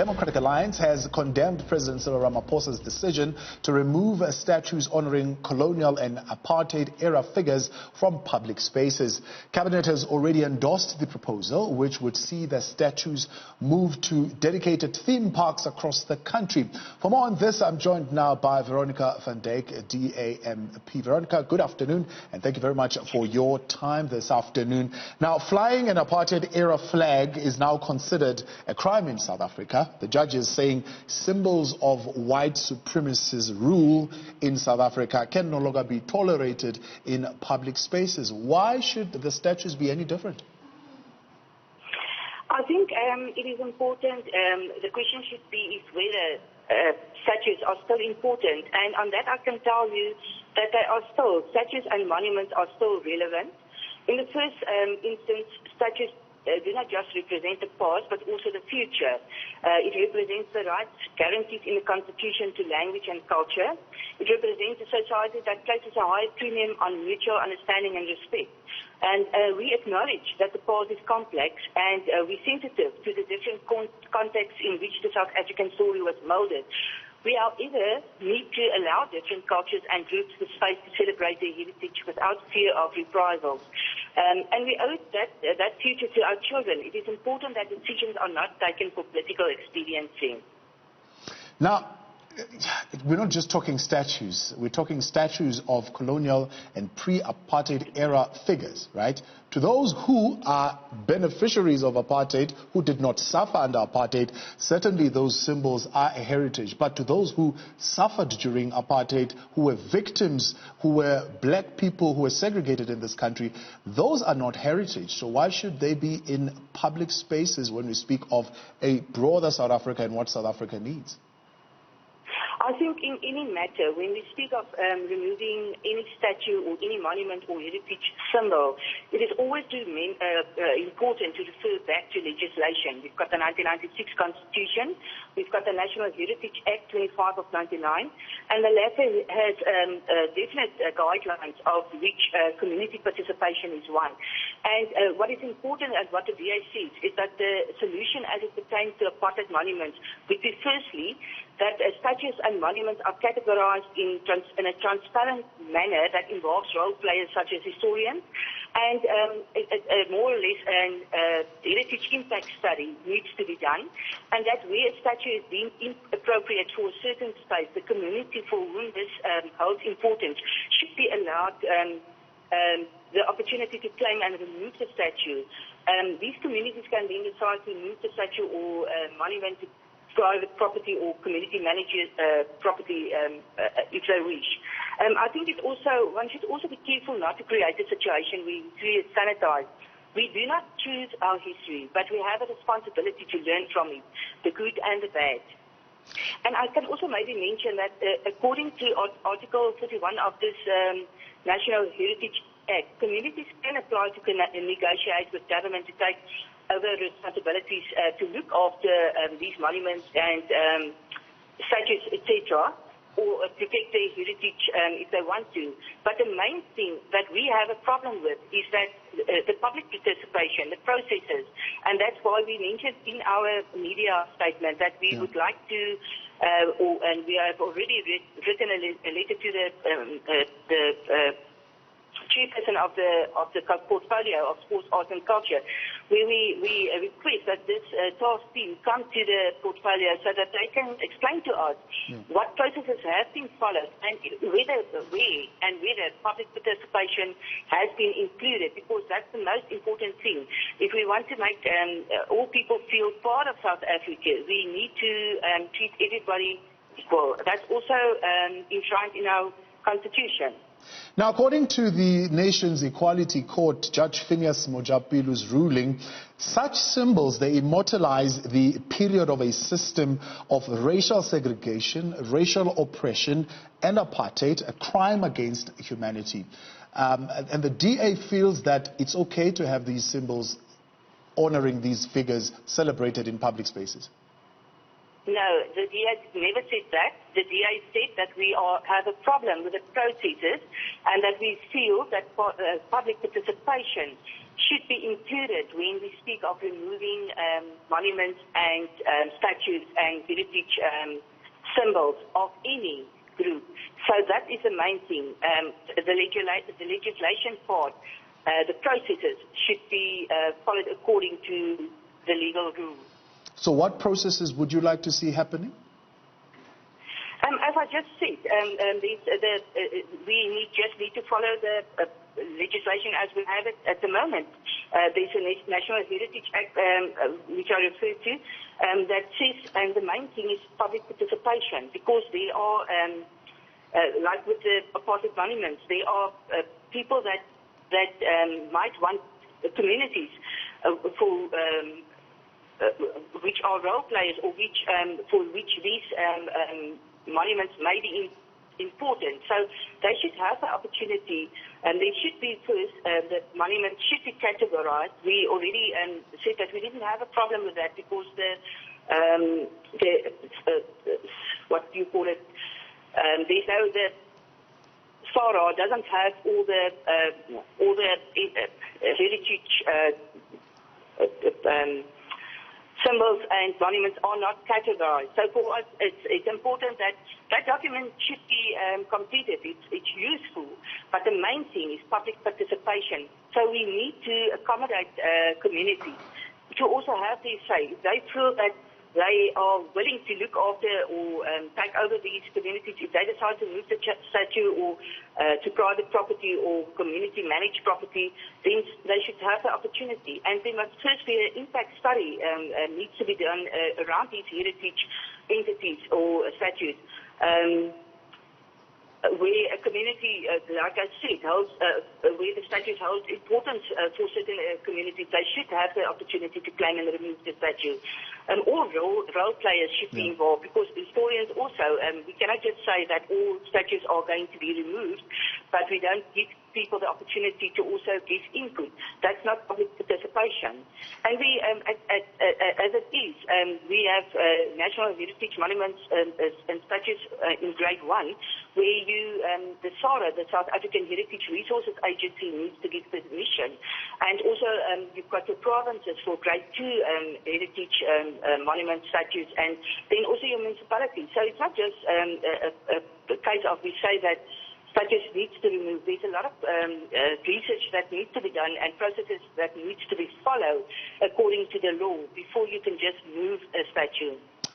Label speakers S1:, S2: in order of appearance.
S1: Democratic Alliance has condemned President Ramaphosa's decision to remove statues honoring colonial and apartheid-era figures from public spaces. Cabinet has already endorsed the proposal, which would see the statues moved to dedicated theme parks across the country. For more on this, I'm joined now by Veronica van Dyk, DAMP. Veronica, good afternoon, and thank you very much for your time this afternoon. Now, flying an apartheid-era flag is now considered a crime in South Africa. The judge is saying symbols of white supremacist rule in South Africa can no longer be tolerated in public spaces. Why should the statues be any different?
S2: I think it is important. The question should be is whether statues are still important. And on that I can tell you that they are still, statues and monuments are still relevant. In the first instance, statues do not just represent the past, but also the future. It represents the rights guaranteed in the Constitution to language and culture. It represents a society that places a high premium on mutual understanding and respect. And we acknowledge that the past is complex, and we're sensitive to the different contexts in which the South African story was molded. We, however, need to allow different cultures and groups the space to celebrate their heritage without fear of reprisals. And we owe that future to our children. It is important that decisions are not taken for political expediency.
S1: Now, we're not just talking statues. We're talking statues of colonial and pre-apartheid era figures, right? To those who are beneficiaries of apartheid, who did not suffer under apartheid, certainly those symbols are a heritage. But to those who suffered during apartheid, who were victims, who were black people, who were segregated in this country, those are not heritage. So why should they be in public spaces when we speak of a broader South Africa and what South Africa needs?
S2: I think in any matter, when we speak of removing any statue or any monument or heritage symbol, it is always important to refer back to legislation. We've got the 1996 Constitution, we've got the National Heritage Act 25 of 99, and the latter has definite guidelines of which community participation is one. And what is important and what the VA says is that the solution as it pertains to apartheid monuments would be firstly that statues and monuments are categorized in a transparent manner that involves role players such as historians, and more or less a heritage impact study needs to be done, and that where a statue is deemed inappropriate for a certain space, the community for whom this holds importance should be allowed the opportunity to claim and remove the statue. These communities can then decide to remove the statue or monument to private property or community managed property if they wish. I think one should also be careful not to create a situation where we sanitize. We do not choose our history, but we have a responsibility to learn from it, the good and the bad. And I can also maybe mention that according to Article 31 of this National Heritage Act, communities can apply to negotiate with government to take over responsibilities to look after these monuments and statues, etc., or protect their heritage if they want to. But the main thing that we have a problem with is that the public participation, the processes, and that's why we mentioned in our media statement that we would like to, and we have already written a letter to the chairperson of the portfolio of sports, arts and culture, where we request that this task team come to the portfolio so that they can explain to us what processes have been followed and whether public participation has been included, because that's the most important thing. If we want to make all people feel part of South Africa, we need to treat everybody equal. That's also enshrined in our Constitution.
S1: Now, according to the nation's Equality Court, Judge Phineas Mojapilu's ruling, such symbols, they immortalize the period of a system of racial segregation, racial oppression, and apartheid, a crime against humanity. And the DA feels that it's okay to have these symbols honoring these figures celebrated in public spaces.
S2: No, the DA never said that. The DA said that we have a problem with the processes and that we feel that public participation should be included when we speak of removing monuments and statues and heritage symbols of any group. So that is the main thing. The legislation part, the processes should be followed according to the legal rules.
S1: So what processes would you like to see happening?
S2: As I just said, we just need to follow the legislation as we have it at the moment. There's a National Heritage Act, which I referred to, that says, and the main thing is public participation, because there are, like with the apartheid monuments, there are people that might want communities for which are role players, or which for which these monuments may be important. So they should have the opportunity, and there should be first, the monuments should be categorized. We already said that we didn't have a problem with that, because what do you call it? There's no, the SARA doesn't have all the heritage symbols and monuments are not categorized. So for us, it's important that that document should be completed. It's useful, but the main thing is public participation. So we need to accommodate communities to also have their say. If they feel that they are willing to look after or take over these communities, if they decide to move the statue or to private property or community managed property, then they should have the opportunity. And there must first be an impact study needs to be done around these heritage entities or statues. Where a community, like I said, holds, where the statues hold importance for certain communities, they should have the opportunity to claim and remove the statue. All role players should be involved, because historians also, we cannot just say that all statues are going to be removed, but we don't give people the opportunity to also give input. That's not public participation. And we, as it is, we have national heritage monuments and statues in grade 1, where the SARA, the South African Heritage Resources Agency, needs to give permission. And also, you've got the provinces for grade 2 heritage monument statues, and then also your municipalities. So it's not just a case of we say that statues needs to be removed. There's a lot of research that needs to be done and processes that needs to be followed according to the law before you can just move a statue.